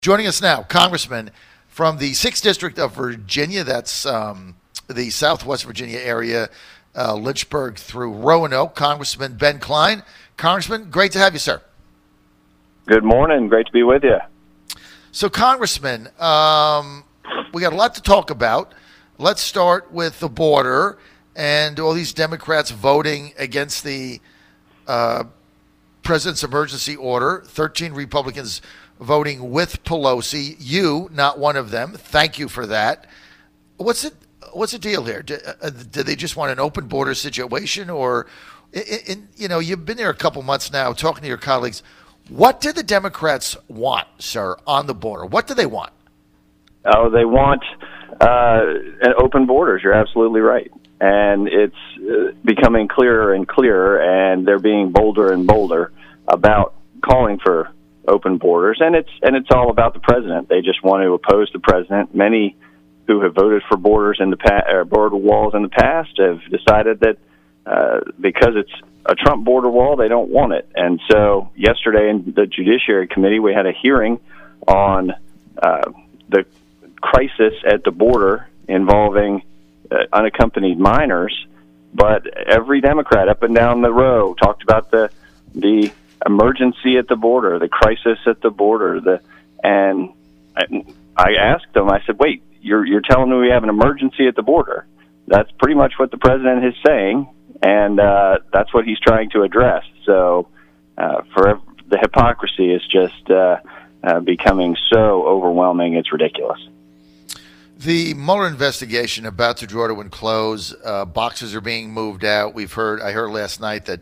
Joining us now, Congressman from the 6th District of Virginia. That's the Southwest Virginia area, Lynchburg through Roanoke, Congressman Ben Cline. Congressman, great to have you, sir. Good morning. Great to be with you. So, Congressman, we got a lot to talk about. Let's start with the border and all these Democrats voting against the president's emergency order, 13 Republicans voting with Pelosi. You, not one of them. Thank you for that. What's the deal here? Do they just want an open border situation, or, you've been there a couple months now, talking to your colleagues. What do the Democrats want, sir, on the border? What do they want? Oh, they want open borders. You're absolutely right. And it's becoming clearer and clearer, and they're being bolder and bolder about calling for open borders. And it's all about the president. They just want to oppose the president. Many who have voted for borders in the border walls in the past have decided that because it's a Trump border wall, they don't want it. And so yesterday in the Judiciary Committee, we had a hearing on the crisis at the border involving unaccompanied minors. But every Democrat up and down the row talked about the emergency at the border, the crisis at the border. And I asked them, I said, wait, you're telling me we have an emergency at the border? That's pretty much what the president is saying. And that's what he's trying to address. So for the hypocrisy is just becoming so overwhelming, it's ridiculous. The Mueller investigation about to draw to a close. Boxes are being moved out. I heard last night that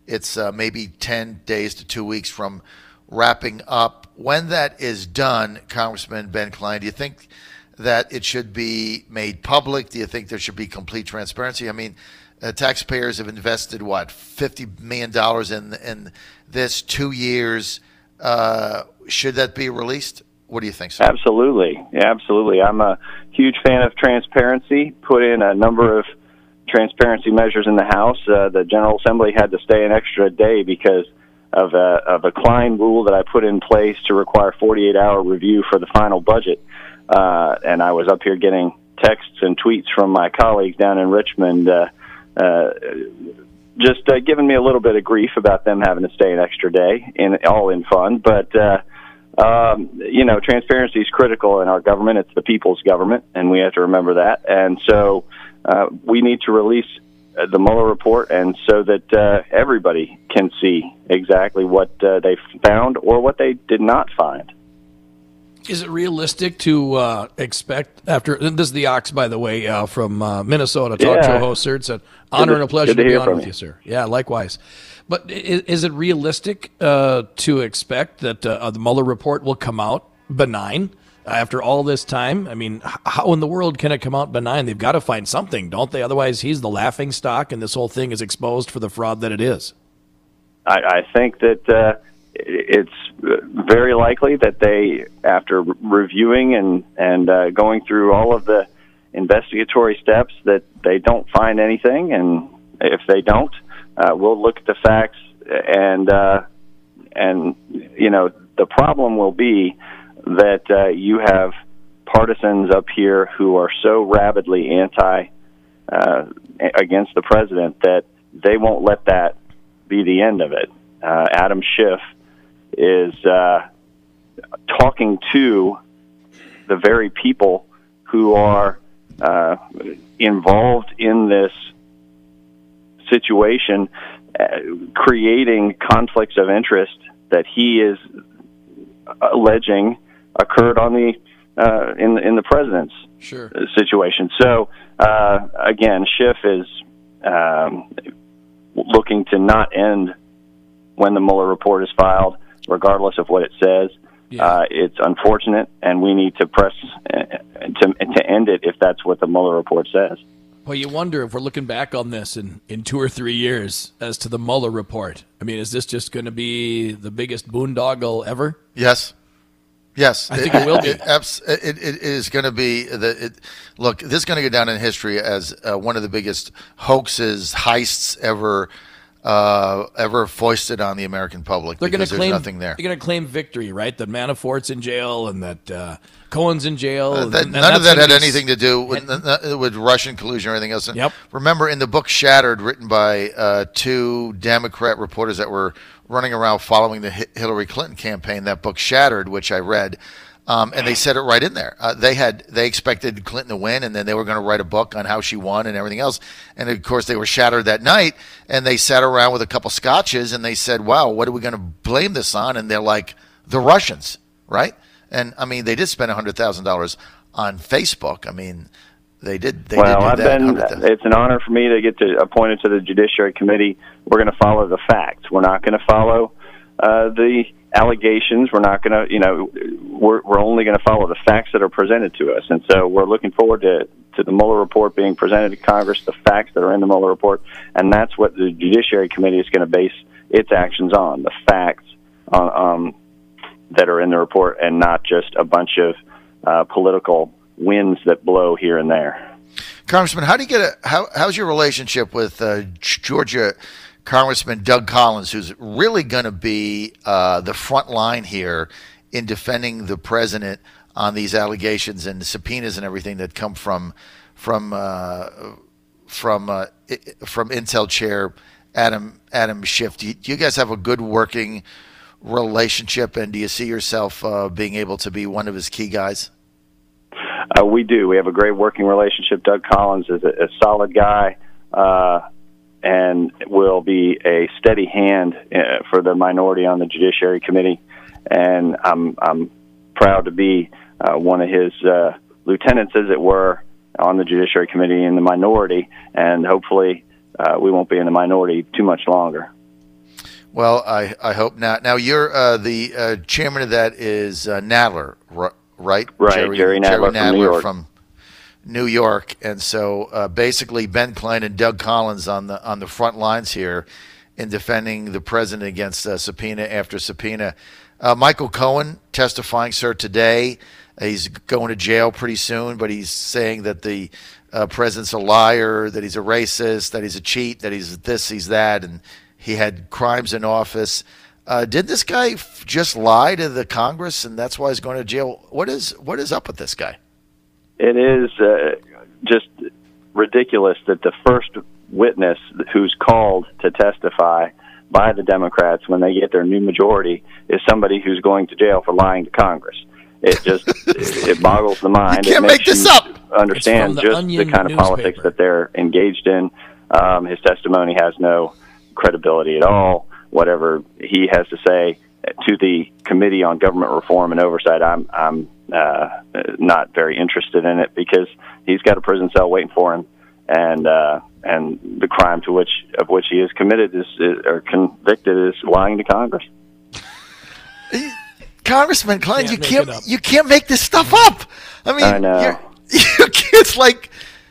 it's maybe 10 days to 2 weeks from wrapping up. When that is done, Congressman Ben Cline, do you think that it should be made public? Do you think there should be complete transparency? I mean, taxpayers have invested, $50 million in this 2 years. Should that be released? What do you think, sir? Absolutely. Yeah, absolutely. I'm a huge fan of transparency, put in a number of transparency measures in the House. The General Assembly had to stay an extra day because of a Cline rule that I put in place to require 48-hour review for the final budget. And I was up here getting texts and tweets from my colleagues down in Richmond just giving me a little bit of grief about them having to stay an extra day, all in fun. But, transparency is critical in our government. It's the people's government, and we have to remember that. And so we need to release the Mueller report, and so that everybody can see exactly what they found or what they did not find. Is it realistic to expect after this is the Ox, by the way, from Minnesota, talk show host, sir? It's an honor and a pleasure to be on with you, sir. Yeah, likewise. But is it realistic to expect that the Mueller report will come out benign after all this time? I mean, how in the world can it come out benign? They've got to find something, don't they? Otherwise, he's the laughing stock, and this whole thing is exposed for the fraud that it is. I think that it's very likely that they, after reviewing and going through all of the investigatory steps, that they don't find anything. And if they don't, we'll look at the facts, and the problem will be that you have partisans up here who are so rabidly against the president that they won't let that be the end of it. Adam Schiff is talking to the very people who are involved in this situation, creating conflicts of interest that he is alleging occurred on the in the president's situation. So again, Schiff is looking to not end when the Mueller report is filed, regardless of what it says. Yeah. It's unfortunate, and we need to press to end it if that's what the Mueller report says. Well, you wonder if we're looking back on this in 2 or 3 years as to the Mueller report. I mean, is this just going to be the biggest boondoggle ever? Yes. Yes. I think it will be. It is going to be. Look, this is going to go down in history as one of the biggest hoaxes, heists ever ever foisted on the American public. They're going to claim nothing there. They're going to claim victory, right? That Manafort's in jail and that Cohen's in jail. None of that had anything to do with Russian collusion or anything else. And remember, in the book Shattered, written by two Democrat reporters that were running around following the Hillary Clinton campaign, that book Shattered, which I read, and they said it right in there. They expected Clinton to win, and then they were going to write a book on how she won and everything else. And of course, they were shattered that night, and they sat around with a couple scotches, and they said, "Wow, what are we going to blame this on?" And they're like, "The Russians, right?" And I mean, they did spend $100,000 on Facebook. I mean, they did. It's an honor for me to get appointed to the Judiciary Committee. We're going to follow the facts. We're not going to follow the allegations. We're not going to, we're only going to follow the facts that are presented to us. And so we're looking forward to the Mueller report being presented to Congress, the facts that are in the Mueller report, and that's what the Judiciary Committee is going to base its actions on, the facts that are in the report, and not just a bunch of political winds that blow here and there. Congressman, how do you how's your relationship with Georgia Congressman Doug Collins, who's really going to be the front line here in defending the president on these allegations and subpoenas and everything that come from Intel Chair Adam Schiff? Do you guys have a good working relationship, and do you see yourself being able to be one of his key guys? We do. We have a great working relationship. Doug Collins is a solid guy. And will be a steady hand for the minority on the Judiciary Committee, and I'm proud to be one of his lieutenants, as it were, on the Judiciary Committee in the minority, and hopefully we won't be in the minority too much longer. Well, I hope not. Now, you're the chairman of that is Nadler, right? Right, Jerry Nadler from New York. And so basically Ben Cline and Doug Collins on the front lines here in defending the president against subpoena after subpoena. Michael Cohen testifying, sir, today. He's going to jail pretty soon, but he's saying that the president's a liar, that he's a racist, that he's a cheat, that he's this, he's that, and he had crimes in office. Did this guy just lie to the Congress, and that's why he's going to jail? What is up with this guy? It is just ridiculous that the first witness who's called to testify by the Democrats when they get their new majority is somebody who's going to jail for lying to Congress. It just it boggles the mind. You can't make this up. Understand just the kind of politics that they're engaged in. His testimony has no credibility at all. Whatever he has to say to the Committee on Government Reform and Oversight, I'm not very interested in it, because he's got a prison cell waiting for him, and the crime of which he is committed or convicted is lying to Congress. Congressman Cline, you can't make this stuff up. I mean, I know.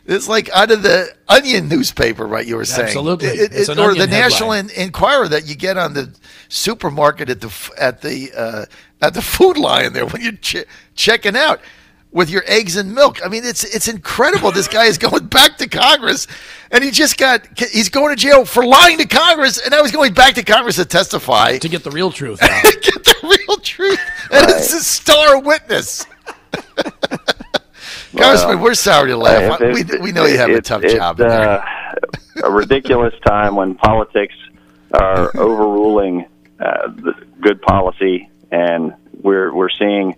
It's like out of the Onion newspaper, right? You were saying, absolutely, or the National Enquirer that you get on the supermarket at the Food Lion there when you're checking out with your eggs and milk. I mean, it's incredible. This guy is going back to Congress, and he's going to jail for lying to Congress, and now he's going back to Congress to testify to get the real truth. Get the real truth, and it's a star witness. Congressman, we're sorry to laugh. We know you have a tough job. A ridiculous time when politics are overruling the good policy, and we're seeing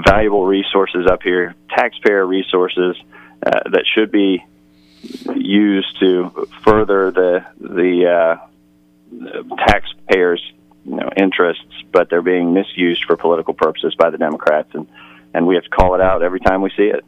valuable resources up here, taxpayer resources that should be used to further the taxpayers' interests, but they're being misused for political purposes by the Democrats, and we have to call it out every time we see it.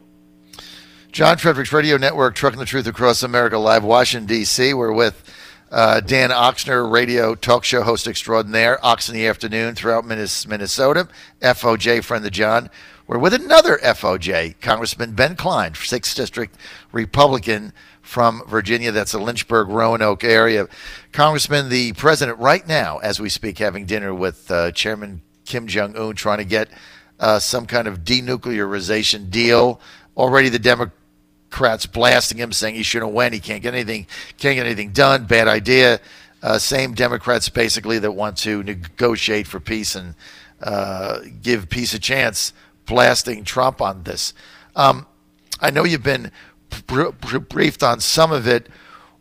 John Fredericks Radio Network, Trucking the Truth Across America, live, Washington, D.C. We're with Dan Oxner, radio talk show host extraordinaire, Ox in the Afternoon throughout Minnesota, FOJ, friend of John. We're with another FOJ, Congressman Ben Cline, 6th District Republican from Virginia. That's the Lynchburg, Roanoke area. Congressman, the president right now, as we speak, having dinner with Chairman Kim Jong-un, trying to get some kind of denuclearization deal. Already the Democrats blasting him, saying he shouldn't win, he can't get anything done, bad idea. same Democrats basically that want to negotiate for peace and give peace a chance, blasting Trump on this. I know you've been briefed on some of it.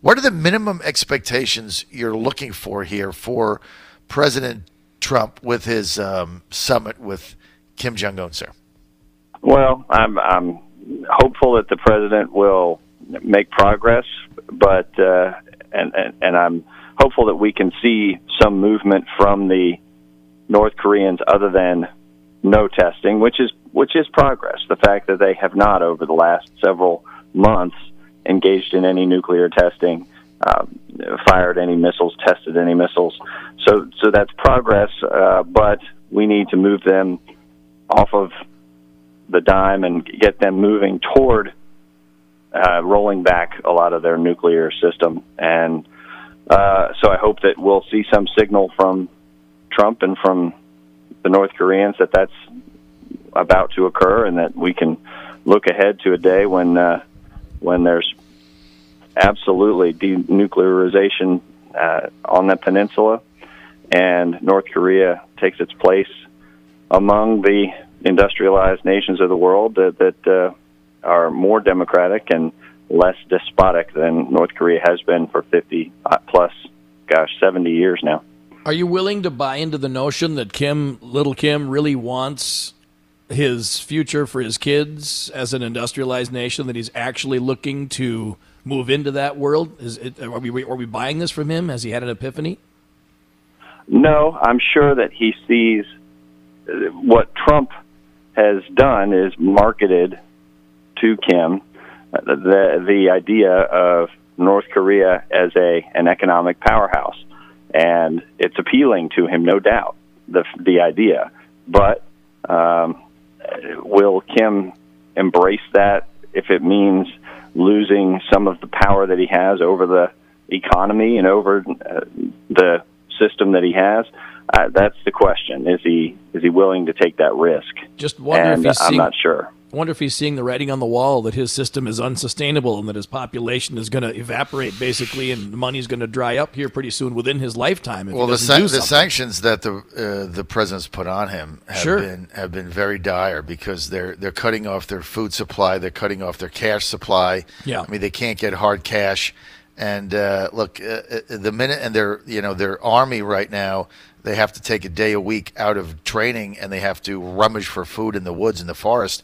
What are the minimum expectations you're looking for here for President Trump with his summit with Kim Jong-un, sir? Well, I'm hopeful that the president will make progress, but and I'm hopeful that we can see some movement from the North Koreans other than no testing, which is progress. The fact that they have not over the last several months engaged in any nuclear testing, fired any missiles, tested any missiles. So that's progress, but we need to move them off of the dime and get them moving toward rolling back a lot of their nuclear system. And so I hope that we'll see some signal from Trump and from the North Koreans that that's about to occur, and that we can look ahead to a day when there's absolutely denuclearization on the peninsula, and North Korea takes its place among the industrialized nations of the world that are more democratic and less despotic than North Korea has been for 70 years now. Are you willing to buy into the notion that little Kim really wants his future for his kids as an industrialized nation, that he's actually looking to move into that world? Are we buying this from him? Has he had an epiphany? No, I'm sure that he sees what Trump has done is marketed to Kim the idea of North Korea as an economic powerhouse, and it's appealing to him, no doubt, the idea. But will Kim embrace that if it means losing some of the power that he has over the economy and over the system that he has? That's the question. Is he willing to take that risk? Just wonder if he's I'm not sure. I wonder if he's seeing the writing on the wall that his system is unsustainable and that his population is going to evaporate, basically, and the money's going to dry up here pretty soon within his lifetime. Well, the sanctions that the president's put on him have been very dire, because they're cutting off their food supply, they're cutting off their cash supply. Yeah. I mean, they can't get hard cash. And look, the minute and their army right now, they have to take a day a week out of training, and they have to rummage for food in the woods and the forest.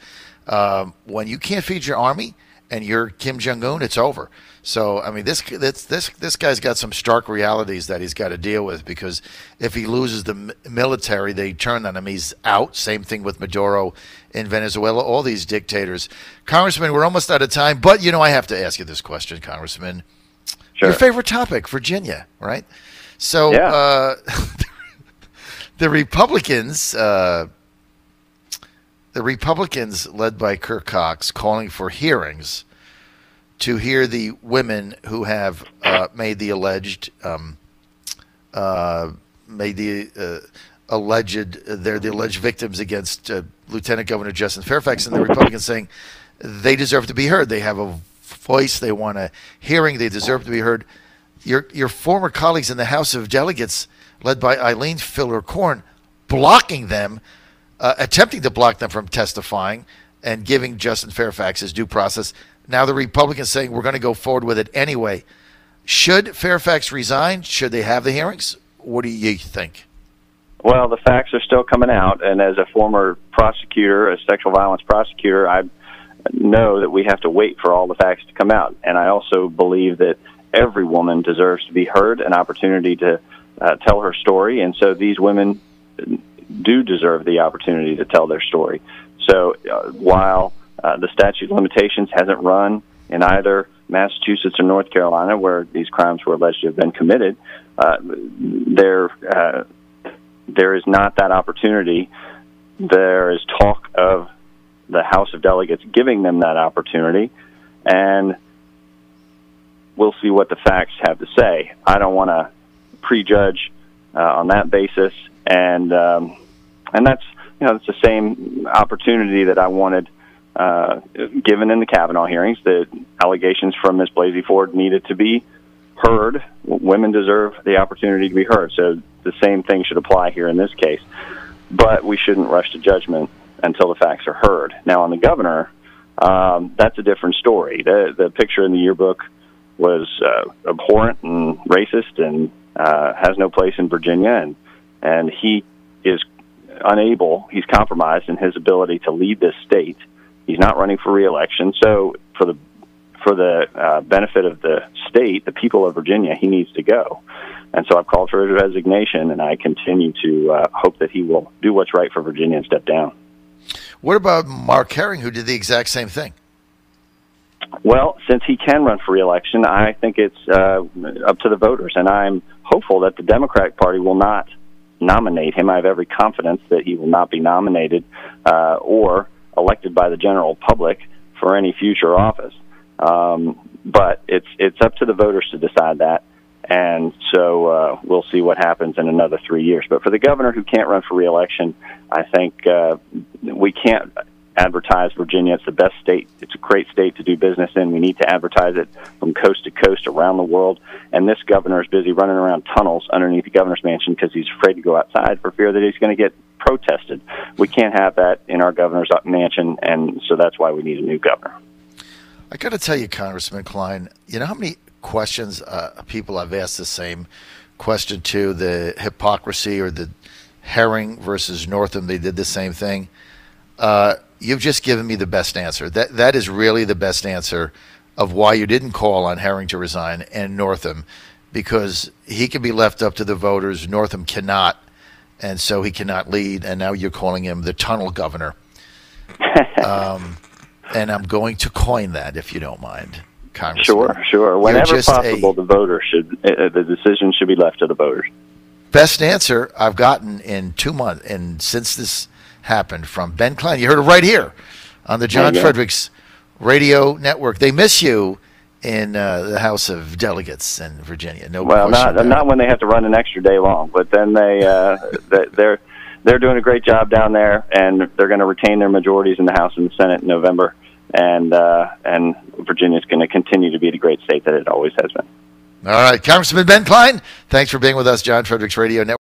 When you can't feed your army and you're Kim Jong-un, it's over. So, I mean, this guy's got some stark realities that he's got to deal with, because if he loses the military, they turn on him. He's out. Same thing with Maduro in Venezuela, all these dictators. Congressman, we're almost out of time, but, I have to ask you this question, Congressman. Sure. Your favorite topic, Virginia, right? So, yeah. The Republicans led by Kirk Cox, calling for hearings to hear the women who have made the alleged victims against Lieutenant Governor Justin Fairfax, and the Republicans saying they deserve to be heard. They have a voice. They want a hearing. They deserve to be heard. Your former colleagues in the House of Delegates, led by Eileen Filler-Corn, blocking them, attempting to block them from testifying and giving Justin Fairfax his due process. Now the Republicans saying we're going to go forward with it anyway. Should Fairfax resign? Should they have the hearings? What do you think? Well, the facts are still coming out, and as a former prosecutor, a sexual violence prosecutor, I know that we have to wait for all the facts to come out. And I also believe that every woman deserves to be heard, an opportunity to tell her story, and so these women do deserve the opportunity to tell their story. So while the statute of limitations hasn't run in either Massachusetts or North Carolina, where these crimes were alleged to have been committed, there is not that opportunity. There is talk of the House of Delegates giving them that opportunity, and we'll see what the facts have to say. I don't want to prejudge on that basis, and that's it's the same opportunity that I wanted given in the Kavanaugh hearings. The allegations from Ms. Blasey Ford needed to be heard. Women deserve the opportunity to be heard. So the same thing should apply here in this case. But we shouldn't rush to judgment until the facts are heard. Now, on the governor, that's a different story. The picture in the yearbook was abhorrent and racist and has no place in Virginia, and he is unable, he's compromised in his ability to lead this state. He's not running for re-election, so for the benefit of the state, the people of Virginia, he needs to go. And so I've called for his resignation, and I continue to hope that he will do what's right for Virginia and step down. What about Mark Herring, who did the exact same thing? Well, since he can run for re-election, I think it's up to the voters, and I'm hopeful that the Democratic Party will not nominate him. I have every confidence that he will not be nominated or elected by the general public for any future office. But it's up to the voters to decide that, and so we'll see what happens in another 3 years. But for the governor who can't run for re-election, I think we can't advertise Virginia. It's the best state. It's a great state to do business in. We need to advertise it from coast to coast around the world. And this governor is busy running around tunnels underneath the governor's mansion because he's afraid to go outside for fear that he's going to get protested. We can't have that in our governor's mansion, and so that's why we need a new governor. I got to tell you, Congressman Cline, you know how many questions people I've asked the same question to, the hypocrisy, or the Herring versus Northam, they did the same thing. You've just given me the best answer. That is really the best answer of why you didn't call on Herring to resign and Northam, because he can be left up to the voters. Northam cannot, and so he cannot lead, and now you're calling him the tunnel governor. And I'm going to coin that, if you don't mind, Congressman. Sure. Whenever possible, the voters the decision should be left to the voters. Best answer I've gotten in 2 months, and since this happened, from Ben Cline. You heard it right here on the John Fredericks Radio Network. They miss you in the House of Delegates in Virginia. Not when they have to run an extra day long, but then they're doing a great job down there, and they're going to retain their majorities in the House and the Senate in November, and Virginia's going to continue to be the great state that it always has been. All right, Congressman Ben Cline, thanks for being with us, John Fredericks Radio Network.